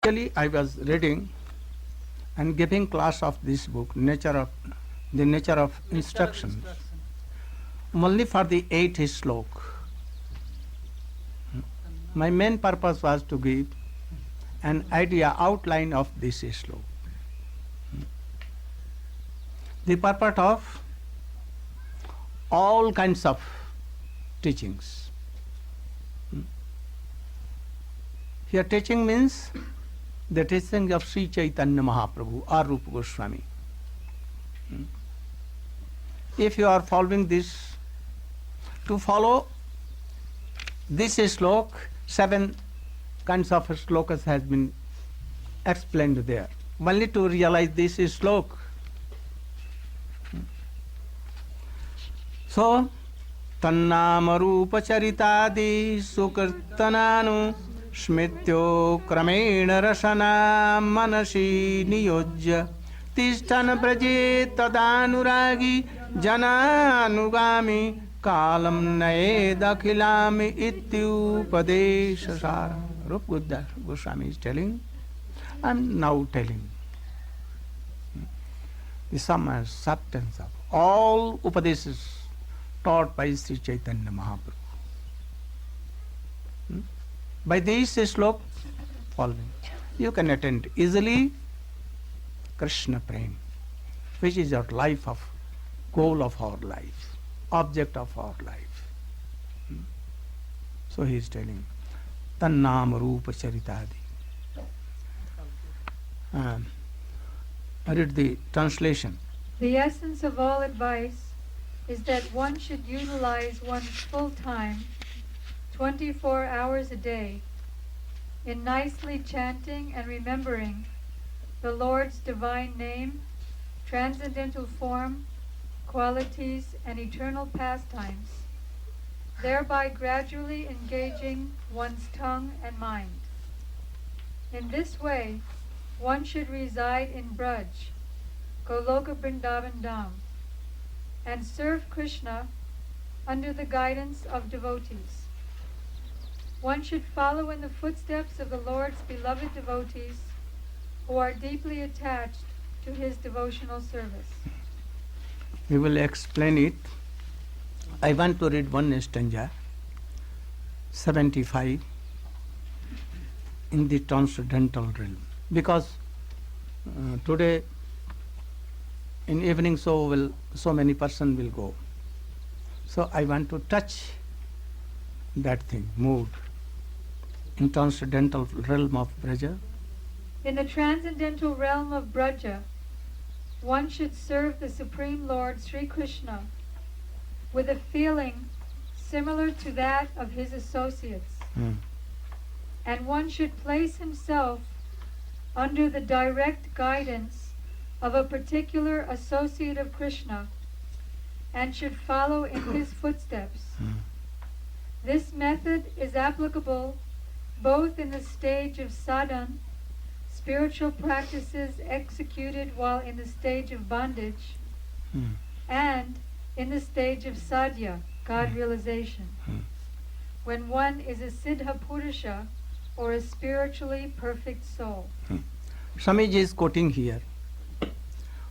Actually, I was reading and giving class of this book, the nature of instruction, only for the 8th slok. My main purpose was to give an idea, outline of this slok. The purpose of all kinds of teachings. Here teaching means the teaching of Sri Chaitanya Mahaprabhu or Rupa Goswami. If you are following this, to follow this slok, 7 kinds of slokas has been explained there. Only to realize this slok. So, Tannama Rupa Charitadi Sukirtananu Smrityo Kramena Rasana Manasi Niyojya Tishtana Praje Tadanuragi Jananugami Kalam Nae Dakhilami Ityupadeshasara. Rupa Goswami is telling, I am now telling the sum and substance of all Upadeshas taught by Sri Chaitanya Mahaprabhu. By this slok following, you can attend easily Krishna Prem, which is our life of, goal of our life, object of our life. So he is telling, Tannam Rupa Charitadi. I read the translation. The essence of all advice is that one should utilize one's full time, 24 hours a day, in nicely chanting and remembering the Lord's divine name, transcendental form, qualities, and eternal pastimes, thereby gradually engaging one's tongue and mind. In this way, one should reside in Braj, Goloka Vrindavan Dham, and serve Krishna under the guidance of devotees. One should follow in the footsteps of the Lord's beloved devotees who are deeply attached to his devotional service. We will explain it. I want to read one stanza, 75, in the transcendental realm. Because today in evening so many persons will go. So I want to touch that thing, mood, in transcendental realm of Braja. In the transcendental realm of Braja, one should serve the Supreme Lord Sri Krishna with a feeling similar to that of his associates. And one should place himself under the direct guidance of a particular associate of Krishna and should follow in his footsteps. This method is applicable both in the stage of sadhan, spiritual practices executed while in the stage of bondage, and in the stage of sadhya, God realization, when one is a siddha purusha or a spiritually perfect soul. Swamiji is quoting here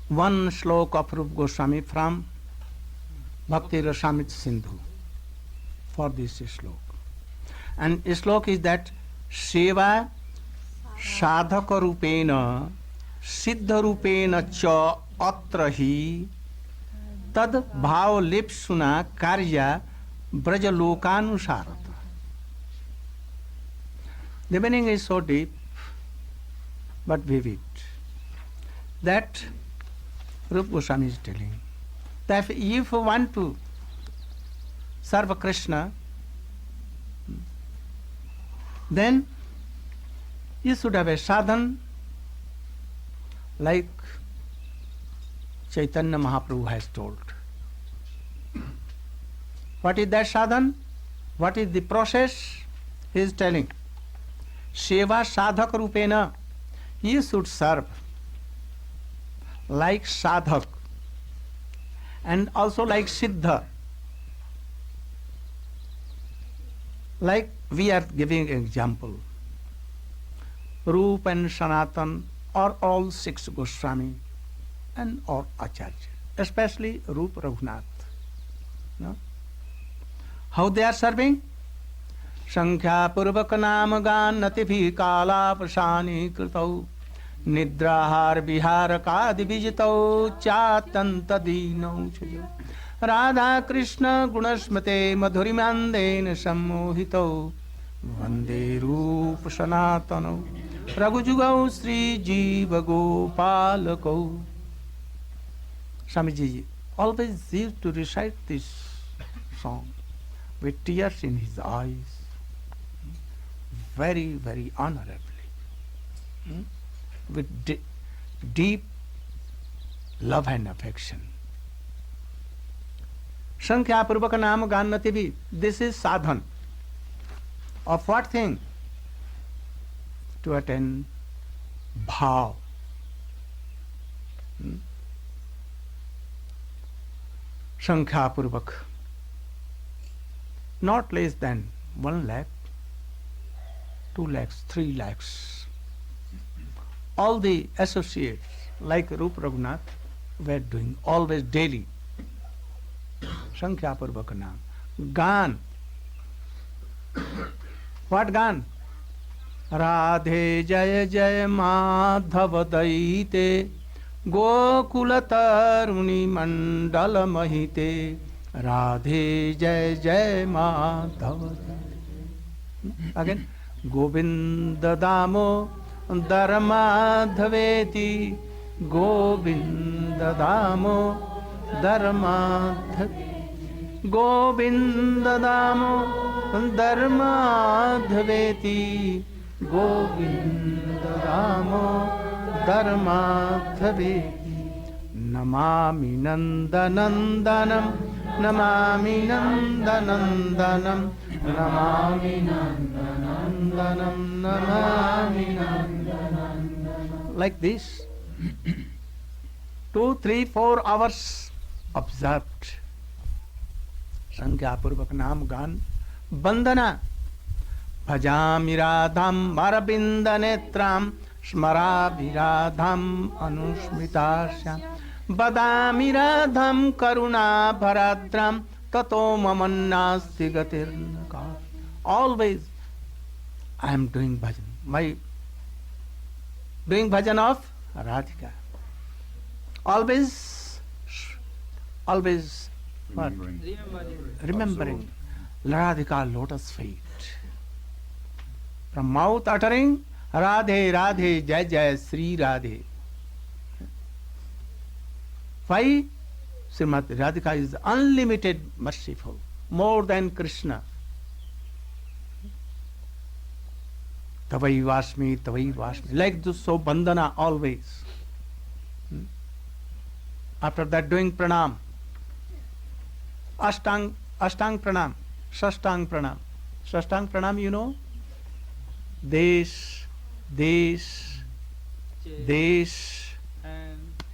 one slok of Rupa Goswami from Bhakti Rasamrita Sindhu for this slok. And slok is that Seva Sadhaka Rupena Siddha Rupena Cha Atrahi Tad Bhav Lipsuna Karya Brajalokanusarata. The meaning is so deep but vivid that Rupa Goswami is telling that if you want to serve Krishna, then you should have a sadhan like Chaitanya Mahaprabhu has told. What is that sadhan? What is the process? He is telling. Seva sadhak rupena. You should serve like sadhak and also like siddha. Like we are giving an example. Rupa and Sanatan, or all 6 Goswami and or Acharya, especially Rupa Raghunath. No? How they are serving? Sankhya Purvaka Nam Gan Nativi Kala Prasani Kritau Nidrahar Vihara Kadi Vijitau Chatanta Dino Chajo Radha Krishna Gunasmate Madhurimandena Sammohito Vande Rupa Sanatano Raghujugau Sri Jiva Gopalako. Swamiji always used to recite this song with tears in his eyes, very, very honorably, with deep love and affection. Sankhya Purvaka Nam Gannati bhi. This is sadhan. Of what thing? To attain bhav. Sankhya Purvak. Not less than 1 lakh, 2 lakhs, 3 lakhs. All the associates like Rupa Raghunath were doing always daily. Sankhya Purvaka Nam. Gan. What Gan? Radhe Jaya Jaya Madhava Daite Gokula Taruni Mandala Mahite Radhe Jaya Jaya Madhava. Again. Govinda Damo Dharmadhaveti Govinda Damo Dharmadhaveti Govinda Damo Dharmadhaveti Govinda Damo Dharmadhaveti Namami Nandanandanam Namami Nandanandanam Namami Nandanandanam Namami Nandanandanam. Like this, 2, 3, 4 hours observed. Sankhya Purvak Nam Gan Bandana Bhajami Radham Marabinda Netram Smarabi Radham Anusmitasyam Badami Radham Karuna Bharadram Tato Mamannasti Gatirnaka. Always I am doing bhajan. My doing bhajan of Radhika. Always what? Remembering Radhika lotus feet. From mouth uttering Radhe Radhe Jai Jai Sri Radhe. Why? Srimati Radhika is unlimited merciful, more than Krishna. Tavai Vasmi, Tavai Vasmi. Like this, so bandana always. After that, doing pranam. Ashtang pranam. Shashtang pranam. Shashtang pranam, you know? This,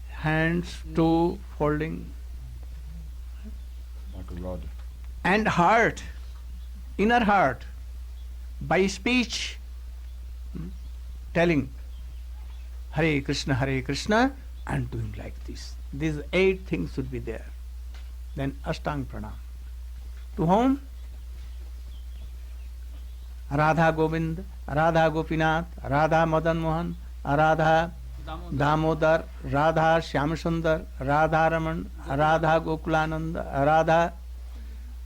hands, two, folding. Like a rod. And heart, inner heart, by speech, telling Hare Krishna, and doing like this. These 8 things should be there. Then Ashtang Pranam. To whom? Radha Govind, Radha Gopinath, Radha Madan Mohan, Radha Damodar, Radha Shyamsundar, Radha Raman, Radha Gokulananda, Radha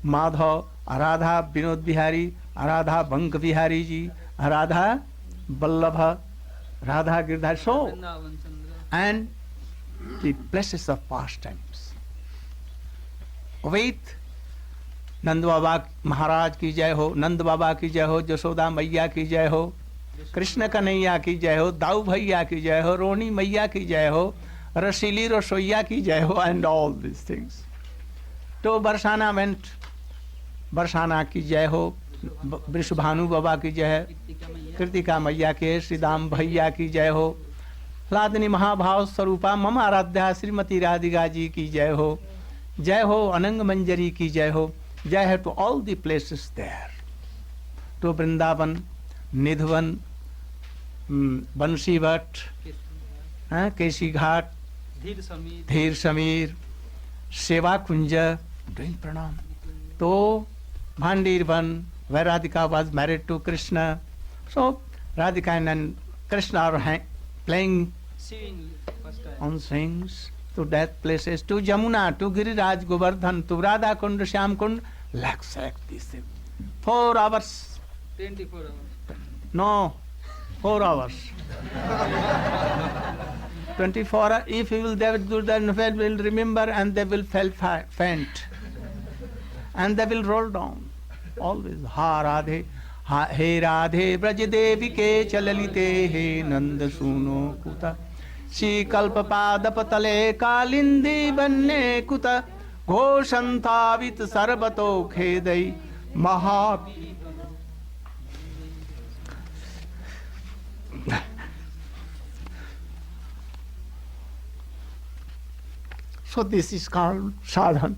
Madhav, Radha Vinod Bihari, Radha Bank Bihari Ji, Radha Vallabha, Radha Girdhar. So, and the places of pastimes. With नंद बाबा महाराज की जय हो, नंद बाबा की जय हो, जसोदा मैया की जय हो, कृष्ण कन्हैया की जय हो, दाऊ भैया की जय हो, रोनी मैया की जय हो, रसीली रसोईया की जय हो, and all these things. तो बरसाना वेंट, बरसाना की जय हो, वृषभानु बाबा की जय, कृतिका मैया के, श्रीदाम भैया की जय हो, लादनी महाभाव स्वरूपा मम आराध्या श्रीमती राधिका जी की जय हो, जय हो अनंग मंजरी की जय हो. Jai hai to all the places there. To Vrindavan, Nidhavan, बंसी भट्ट, केसी घाट, धीर समीर, सेवा कुंज, doing pranam. So Bhandirvan, where Radhika was married to Krishna, so Radhika and Krishna are playing on swings to that places, to Jamuna, to Giriraj, Govardhan, to Radha Kund, Shyam Kund, like this. 4 hours. 24 hours. No, 4 hours. 24 hours. If you will, they will do that, will remember, and they will faint, and they will roll down. Always, Ha Radhe, He Radhe, Braj Devi ke chalalite, He Nanda Suno Kuta, Shri Kalpapad Patale Kalindi Banne Kuta, Ghoshantavit Sarbato Khedai Maha. So this is called sadhan.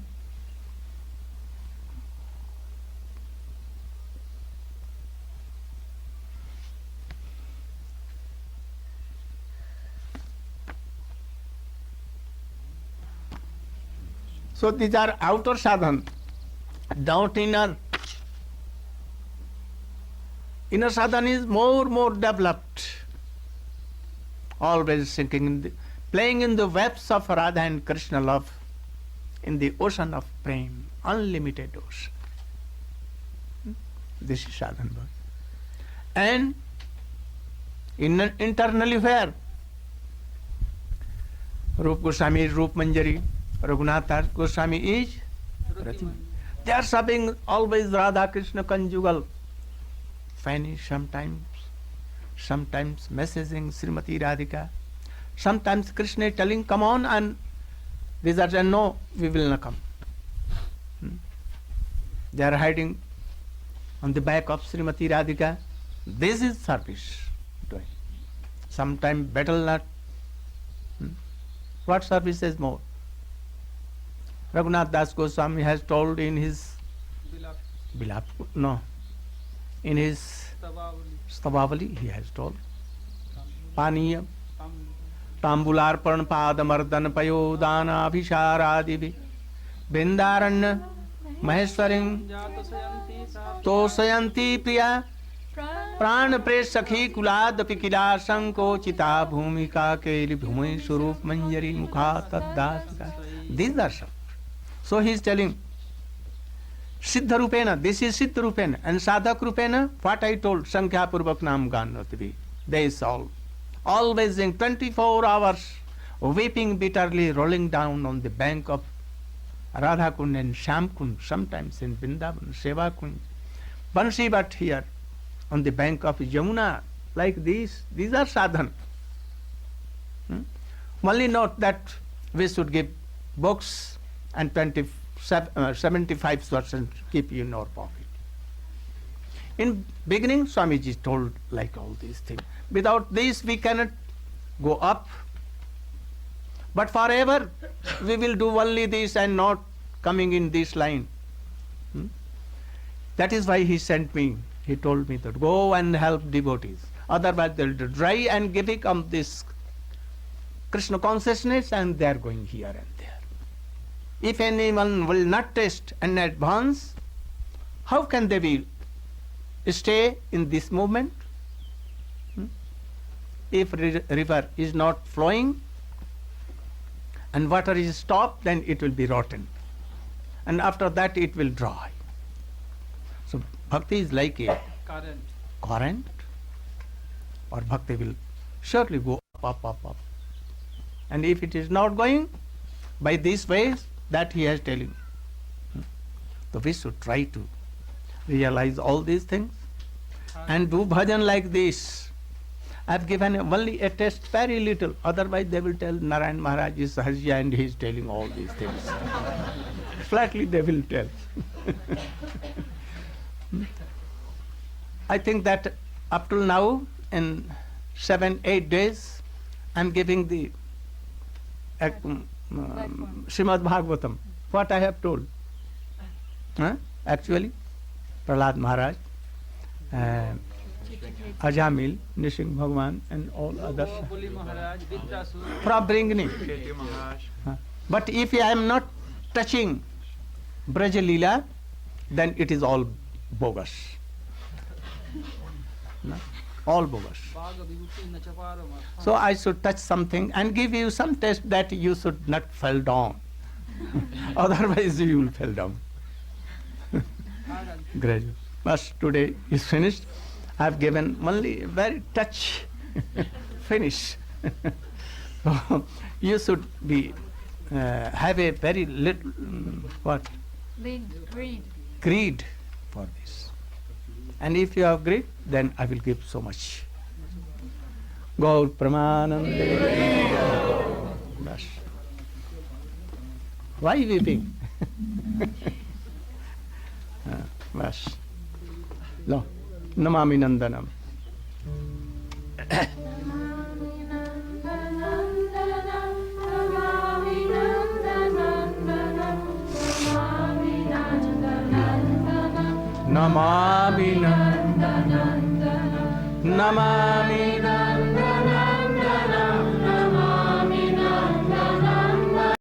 So these are outer sadhan, down inner. Inner sadhan is more developed. Always sinking in the, playing in the webs of Radha and Krishna love, in the ocean of prem, unlimited ocean. This is sadhan. And internally where? Rup Goswami, Rup Manjari, Raghunath Goswami is Rati. They are subbing always Radha Krishna conjugal. Vanish sometimes messaging Srimati Radhika. Sometimes Krishna telling, come on, and these are saying, no, we will not come. They are hiding on the back of Srimati Radhika. This is service doing. Sometimes battle not. What service is more? Raghunath Das Goswami has told in his in his Stavavali, he has told. Paniya, Tambularpan Padamardhan Payodana Abhisharadivi, Bindaranya, Maheswarim, Tosayanti Priya, Pran Pres Sakhi Kulad Pikila Sanko Chita Bhumika Keli Bhumi Surup Manjari Mukha Taddasika. These are some. So he is telling, Siddha Rupena, this is Siddha Rupena, and Sadhak Rupena, what I told, Sankhya Purvak Nam Ganativi. They is all. Always in 24 hours, weeping bitterly, rolling down on the bank of Radha Kund and Shyam Kund, sometimes in Vrindavan, Seva Kund. Bansi Bhatt here, on the bank of Yamuna, like these are sadhan. Only note that we should give books and 75% keep in our pocket. In beginning, Swamiji told like all these things. Without this, we cannot go up. But forever, we will do only this and not coming in this line. That is why he sent me. He told me that go and help devotees. Otherwise, they will try and giving of this Krishna consciousness, and they are going here and there. If anyone will not taste and advance, how can they be stay in this movement? If river is not flowing and water is stopped, then it will be rotten, and after that it will dry. So bhakti is like a current, or bhakti will surely go up. And if it is not going by these ways that he has telling, so we should try to realize all these things and do bhajan like this. I have given only a test, very little. Otherwise, they will tell Narayan Maharaj is Sahajya and he is telling all these things. Flatly, they will tell. I think that up till now, in 7-8 days, I am giving the Srimad Bhagavatam. What I have told. Actually, Prahlad Maharaj, Ajamil, Nishing Bhagwan, and all others Boli Maharaj, Vitrasu, from bringing. But if I am not touching Braja Leela, then it is all bogus. No? All bogus. Bhaga Vibhuti Nachaparama. So I should touch something and give you some test that you should not fall down. Otherwise you will fall down. Gradually. But today is finished. I have given only very touch finish. So you should be have a very little what greed for this. And if you have greed, then I will give so much. Gaur Pramanande. Bas. Why weeping? Bas. Lo. Namami Nandanam. Namami Nandanam. Namami Nandanam.